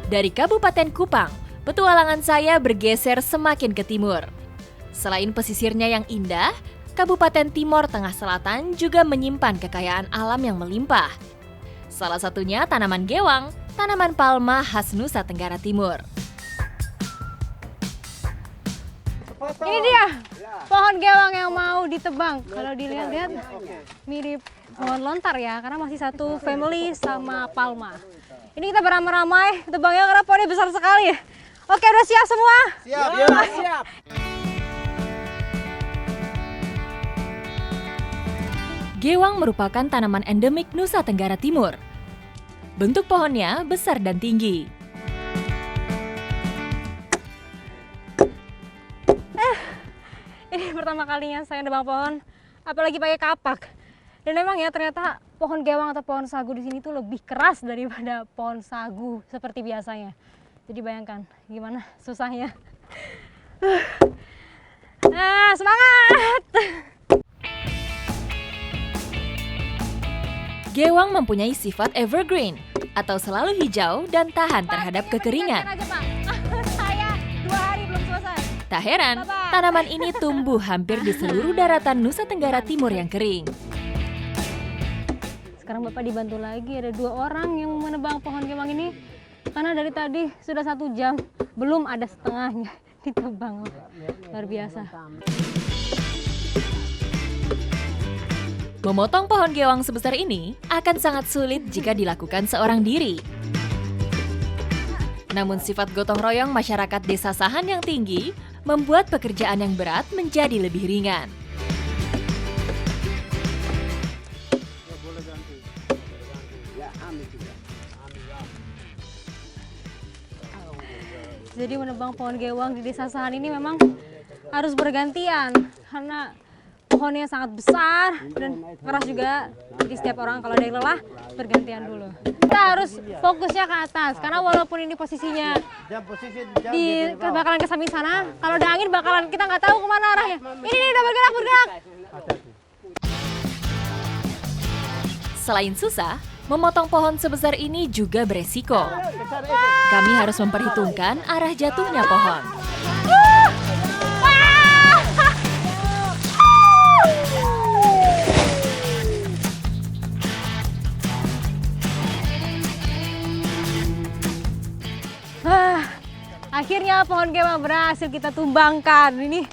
Dari Kabupaten Kupang, petualangan saya bergeser semakin ke timur. Selain pesisirnya yang indah, Kabupaten Timor Tengah Selatan juga menyimpan kekayaan alam yang melimpah. Salah satunya tanaman gewang, tanaman palma khas Nusa Tenggara Timur. Ini dia, pohon gewang yang mau ditebang. Kalau dilihat-lihat mirip pohon lontar ya, karena masih satu family sama palma. Ini kita beramai-ramai tebangnya karena pohonnya besar sekali. Oke, udah siap semua? Siap, siap. Gewang merupakan tanaman endemik Nusa Tenggara Timur. Bentuk pohonnya besar dan tinggi. Ini pertama kalinya saya nebang pohon, apalagi pakai kapak. Dan memang ya ternyata pohon gewang atau pohon sagu di sini tuh lebih keras daripada pohon sagu seperti biasanya. Jadi bayangkan gimana susahnya. Nah, semangat! Gewang mempunyai sifat evergreen atau selalu hijau dan tahan terhadap kekeringan. Aja, Pak. Saya 2 hari belum selesai. Tak heran, tanaman ini tumbuh hampir di seluruh daratan Nusa Tenggara Timur yang kering. Sekarang Bapak dibantu lagi, ada 2 orang yang menebang pohon gewang ini. Karena dari tadi sudah 1 jam, belum ada setengahnya ditebang. Luar biasa. Memotong pohon gewang sebesar ini akan sangat sulit jika dilakukan seorang diri. Namun sifat gotong royong masyarakat Desa Sahan yang tinggi membuat pekerjaan yang berat menjadi lebih ringan. Jadi menebang pohon gewang di Desa Sahan ini memang harus bergantian karena pohonnya sangat besar dan keras juga. Jadi setiap orang kalau ada yang lelah bergantian dulu. Kita harus fokusnya ke atas karena walaupun ini posisinya di bakalan ke samping sana, kalau ada angin bakalan kita nggak tahu kemana arahnya. Ini udah bergerak. Selain susah, memotong pohon sebesar ini juga beresiko. Kami harus memperhitungkan arah jatuhnya pohon. Akhirnya pohon gewang berhasil kita tumbangkan. Ini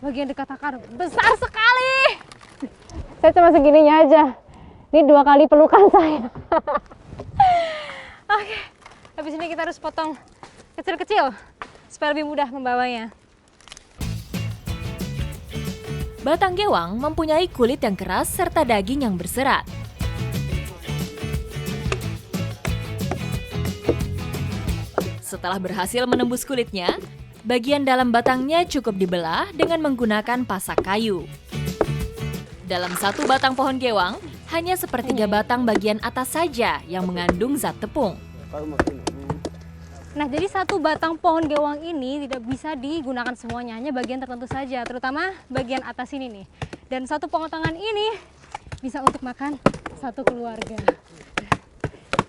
bagian dekat akar besar sekali. Saya cuma segininya aja. Ini 2 kali pelukan saya. Oke, habis ini kita harus potong kecil-kecil supaya lebih mudah membawanya. Batang gewang mempunyai kulit yang keras serta daging yang berserat. Setelah berhasil menembus kulitnya, bagian dalam batangnya cukup dibelah dengan menggunakan pasak kayu. Dalam 1 batang pohon gewang, hanya sepertiga batang bagian atas saja yang mengandung zat tepung. Nah, jadi 1 batang pohon gewang ini tidak bisa digunakan semuanya, hanya bagian tertentu saja, terutama bagian atas ini nih. Dan 1 potongan ini bisa untuk makan 1 keluarga.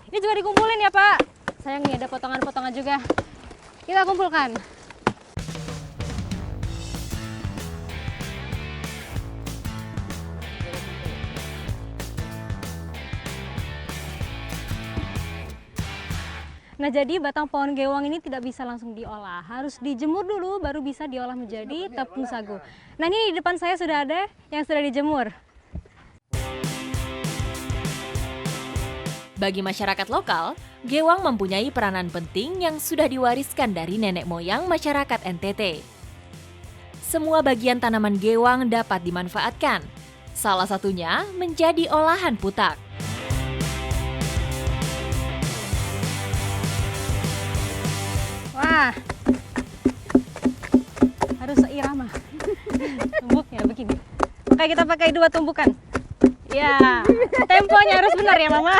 Ini juga dikumpulin ya, Pak. Sayang nih ada potongan-potongan juga. Kita kumpulkan. Nah, jadi batang pohon gewang ini tidak bisa langsung diolah. Harus dijemur dulu baru bisa diolah menjadi tepung sagu. Nah, ini di depan saya sudah ada yang sudah dijemur. Bagi masyarakat lokal, gewang mempunyai peranan penting yang sudah diwariskan dari nenek moyang masyarakat NTT. Semua bagian tanaman gewang dapat dimanfaatkan. Salah satunya menjadi olahan putak. Wah, harus seirama. Tumbuknya begini. Oke, kita pakai 2 tumbukan. Ya, temponya harus benar ya, Mama.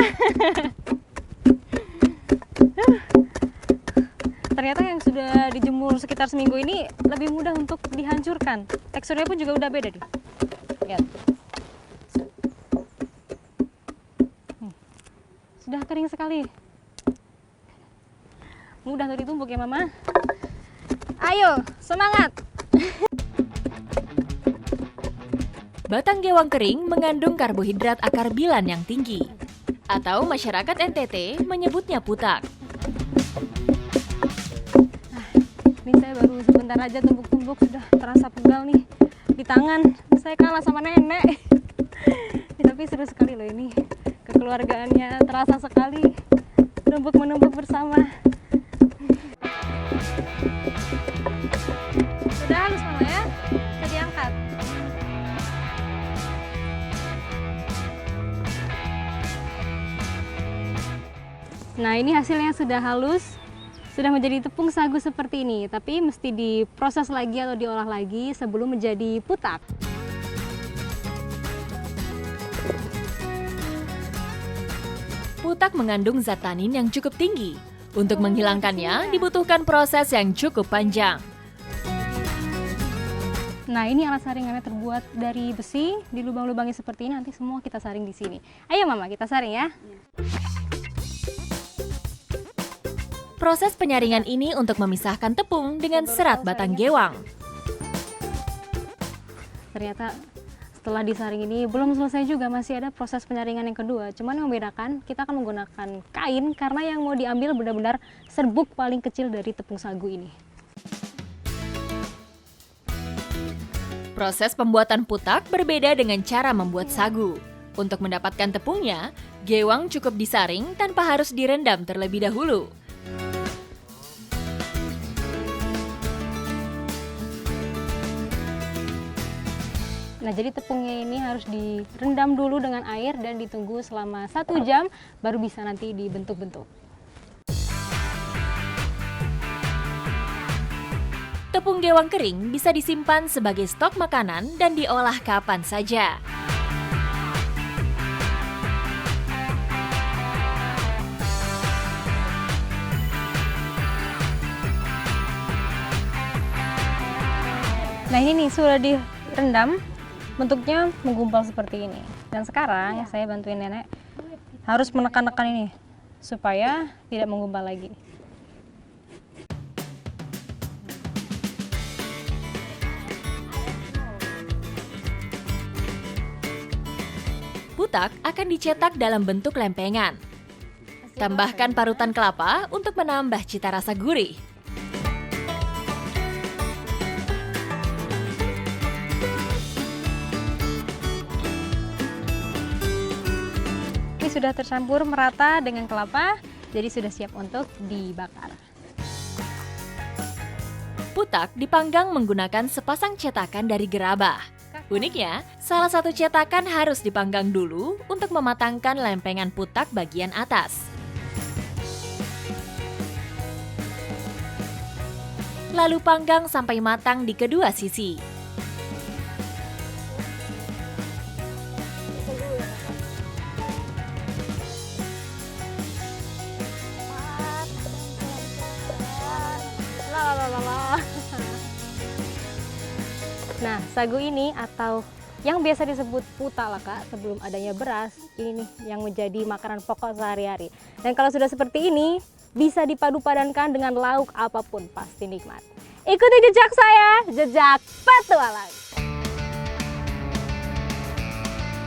Ternyata yang sudah dijemur sekitar seminggu ini lebih mudah untuk dihancurkan. Teksturnya pun juga udah beda nih. Lihat. Sudah kering sekali. mudah untuk ditumbuk ya Mama. Ayo, semangat! Batang gewang kering mengandung karbohidrat akar bilan yang tinggi, atau masyarakat NTT menyebutnya putak. Ini saya baru sebentar aja tumbuk-tumbuk sudah terasa pegal nih di tangan. Saya kalah sama nenek. Tapi seru sekali loh ini. Kekeluargaannya terasa sekali. Menumbuk bersama. Sudah halus Mama ya? Bisa diangkat. Nah, ini hasilnya sudah halus. Sudah menjadi tepung sagu seperti ini, tapi mesti diproses lagi atau diolah lagi sebelum menjadi putak. Putak mengandung zat tanin yang cukup tinggi. Untuk menghilangkannya dibutuhkan proses yang cukup panjang. Nah, ini alat saringannya terbuat dari besi, dilubang-lubangi seperti ini, nanti semua kita saring di sini. Ayo Mama, kita saring ya. Proses penyaringan ini untuk memisahkan tepung dengan serat batang gewang. Ternyata setelah disaring ini belum selesai juga, masih ada proses penyaringan yang kedua. Cuman yang membedakan, kita akan menggunakan kain karena yang mau diambil benar-benar serbuk paling kecil dari tepung sagu ini. Proses pembuatan putak berbeda dengan cara membuat sagu. Untuk mendapatkan tepungnya, gewang cukup disaring tanpa harus direndam terlebih dahulu. Nah, jadi tepungnya ini harus direndam dulu dengan air dan ditunggu selama 1 jam, baru bisa nanti dibentuk-bentuk. Tepung gewang kering bisa disimpan sebagai stok makanan dan diolah kapan saja. Nah, ini nih sudah direndam, bentuknya menggumpal seperti ini. Dan sekarang saya bantuin nenek harus menekan-nekan ini supaya tidak menggumpal lagi. Putak akan dicetak dalam bentuk lempengan. Tambahkan parutan kelapa untuk menambah cita rasa gurih. Ini sudah tercampur merata dengan kelapa, jadi sudah siap untuk dibakar. Putak dipanggang menggunakan sepasang cetakan dari gerabah. Uniknya, salah satu cetakan harus dipanggang dulu untuk mematangkan lempengan putak bagian atas. Lalu panggang sampai matang di kedua sisi. Nah, sagu ini atau yang biasa disebut putalaka sebelum adanya beras, ini nih yang menjadi makanan pokok sehari-hari. Dan kalau sudah seperti ini, bisa dipadu-padankan dengan lauk apapun, pasti nikmat. Ikuti jejak saya, jejak petualang.